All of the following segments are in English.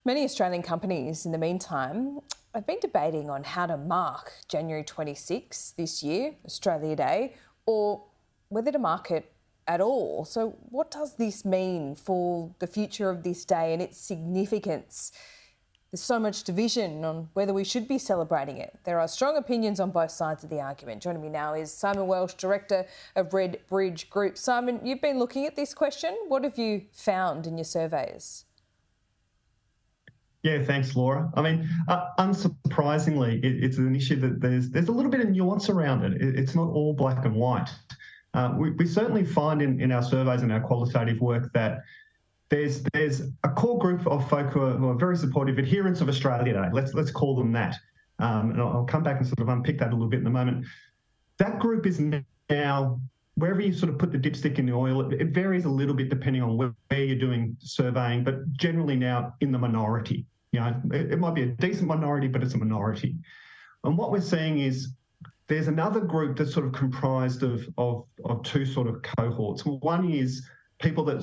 Many Australian companies, in the meantime, have been debating on how to mark January 26 this year, Australia Day, or whether to mark it at all. So what does this mean for the future of this day and its significance? There's so much division on whether we should be celebrating it. There are strong opinions on both sides of the argument. Joining me now is Simon Welsh, Director of Redbridge Group. Simon, you've been looking at this question. What have you found in your surveys? Yeah, thanks, Laura. I mean, unsurprisingly, it's an issue that there's a little bit of nuance around it. It's not all black and white. We certainly find in our surveys and our qualitative work that there's a core group of folk who are very supportive, adherents of Australia Day. Let's call them that. And I'll come back and sort of unpick that a little bit in a moment. That group is now, wherever you sort of put the dipstick in the oil, it varies a little bit depending on where you're doing surveying, but generally now in the minority. You know, it might be a decent minority, but it's a minority. And what we're seeing is there's another group that's sort of comprised of two sort of cohorts. One is people that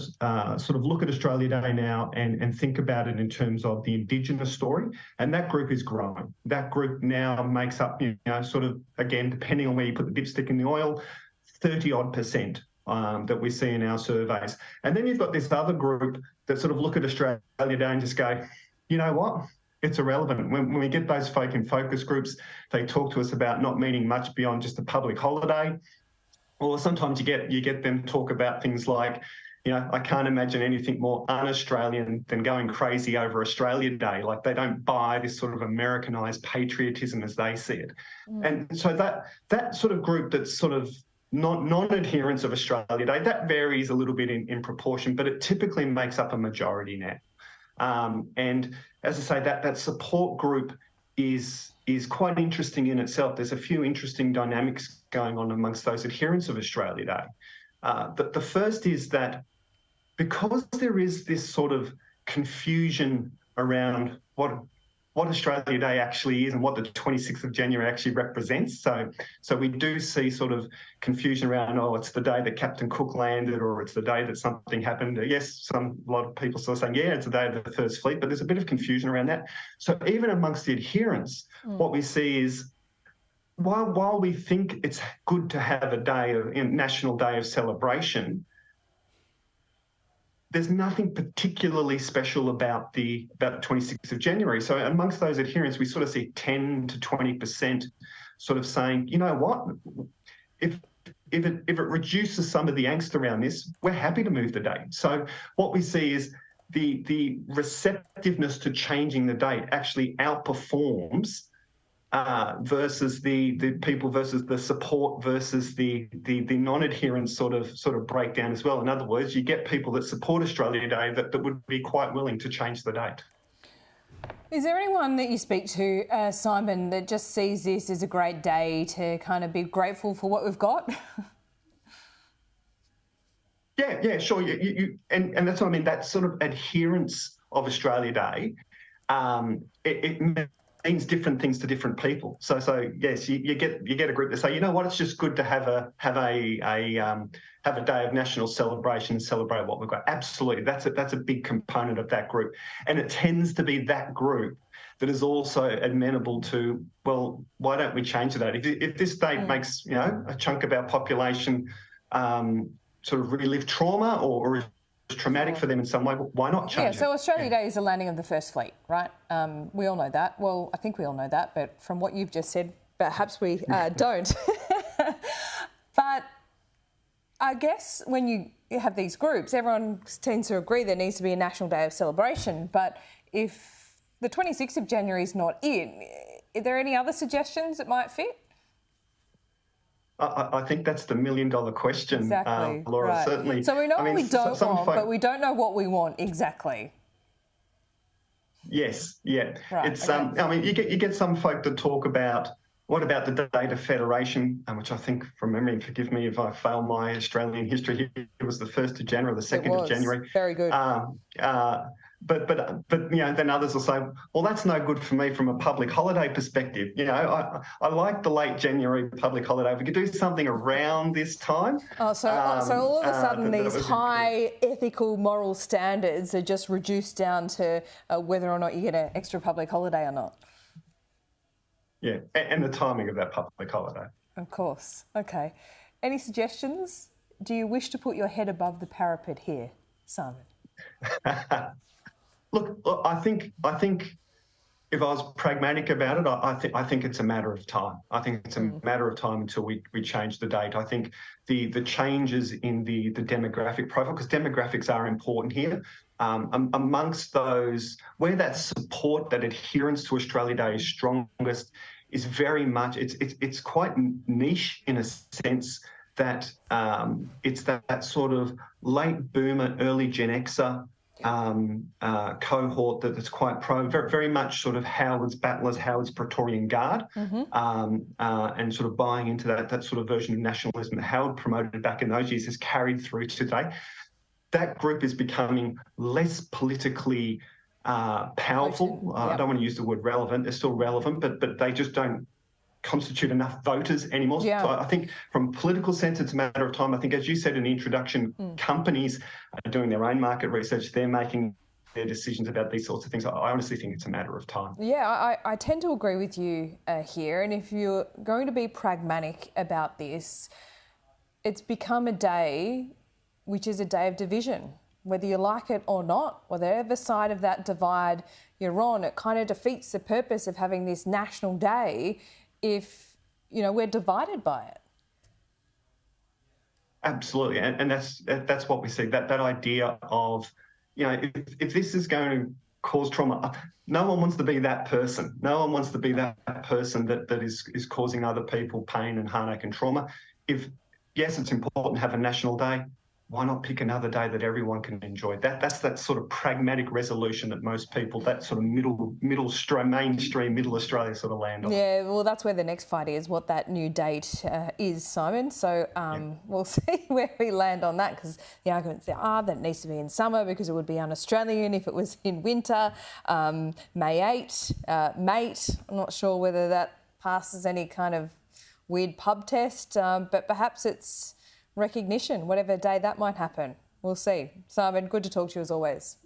sort of look at Australia Day now and think about it in terms of the Indigenous story, and that group is growing. That group now makes up, sort of, again, depending on where you put the dipstick in the oil, 30-odd% that we see in our surveys. And then you've got this other group that sort of look at Australia Day and just go, you know what? It's irrelevant. When we get those folk in focus groups, they talk to us about not meaning much beyond just a public holiday. Or sometimes you get them talk about things like, I can't imagine anything more un-Australian than going crazy over Australia Day. Like, they don't buy this sort of Americanised patriotism as they see it. And so that sort of group that's sort of non-adherents of Australia Day, that varies a little bit in proportion, but it typically makes up a majority now. And as I say, that support group is quite interesting in itself. There's a few interesting dynamics going on amongst those adherents of Australia Day. The first is that because there is this sort of confusion around what Australia Day actually is and what the 26th of January actually represents. So we do see sort of confusion around, it's the day that Captain Cook landed, or it's the day that something happened. Yes, a lot of people still saying, yeah, it's the day of the First Fleet, but there's a bit of confusion around that. So even amongst the adherents, what we see is, while we think it's good to have a national day of celebration, there's nothing particularly special about the 26th of January. So amongst those adherents, we sort of see 10 to 20% sort of saying, you know what, if it reduces some of the angst around this, we're happy to move the date. So what we see is the receptiveness to changing the date actually outperforms versus the people versus the support versus the non-adherence sort of breakdown as well. In other words, you get people that support Australia Day that would be quite willing to change the date. Is there anyone that you speak to, Simon, that just sees this as a great day to kind of be grateful for what we've got? Yeah, sure. And that's what I mean. That sort of adherence of Australia Day, it means different things to different people. So yes, you get a group that say, you know what, it's just good to have a day of national celebration and celebrate what we've got. Absolutely, that's a big component of that group, and it tends to be that group that is also amenable to, well, why don't we change the date? If this date makes a chunk of our population sort of relive trauma or traumatic for them in some way, why not change it? So Australia Day is the landing of the First Fleet, right? We all know that. Well, I think we all know that, but from what you've just said, perhaps we don't. But I guess when you have these groups, everyone tends to agree there needs to be a national day of celebration. But if the 26th of January is not in, are there any other suggestions that might fit? I think that's the million-dollar question, exactly. Laura. Right. Certainly. So we know what we don't want, but we don't know what we want exactly. Yes, yeah. Right, it's you get some folk that talk about, what about the date of federation, which I think, from memory, forgive me if I fail my Australian history here, it was the 1st of January or the 2nd of January. Very good. then others will say, well, that's no good for me from a public holiday perspective. I like the late January public holiday. If we could do something around this time. So all of a sudden these high ethical, moral standards are just reduced down to whether or not you get an extra public holiday or not. Yeah, and the timing of that public holiday. Of course. Okay. Any suggestions? Do you wish to put your head above the parapet here, Simon? Look, I think if I was pragmatic about it, I think it's a matter of time. I think it's a matter of time until we change the date. I think the changes in the demographic profile, because demographics are important here, amongst those where that support, that adherence to Australia Day is strongest, is very much it's quite niche in a sense that it's that sort of late boomer, early Gen Xer cohort that's quite very much sort of Howard's battlers, Howard's Praetorian Guard, and sort of buying into that sort of version of nationalism that Howard promoted back in those years has carried through today. That group is becoming less politically powerful. I don't want to use the word relevant. They're still relevant, but they just don't constitute enough voters anymore. Yeah. So I think from a political sense, it's a matter of time. I think, as you said in the introduction, companies are doing their own market research. They're making their decisions about these sorts of things. I honestly think it's a matter of time. Yeah, I tend to agree with you here. And if you're going to be pragmatic about this, it's become a day which is a day of division. Whether you like it or not, whatever side of that divide you're on, it kind of defeats the purpose of having this national day if, we're divided by it. Absolutely, and that's what we see, that idea of, if this is going to cause trauma, no one wants to be that person. No one wants to be that person that is causing other people pain and heartache and trauma. Yes, it's important to have a national day. Why not pick another day that everyone can enjoy? That's that sort of pragmatic resolution that most people, that sort of mainstream middle Australia sort of land on. Yeah, well, that's where the next fight is, what that new date is, Simon. So we'll see where we land on that, because the arguments there are that it needs to be in summer because it would be un-Australian if it was in winter. May 8, mate, I'm not sure whether that passes any kind of weird pub test, but perhaps it's recognition, whatever day that might happen. We'll see. Simon, good to talk to you as always.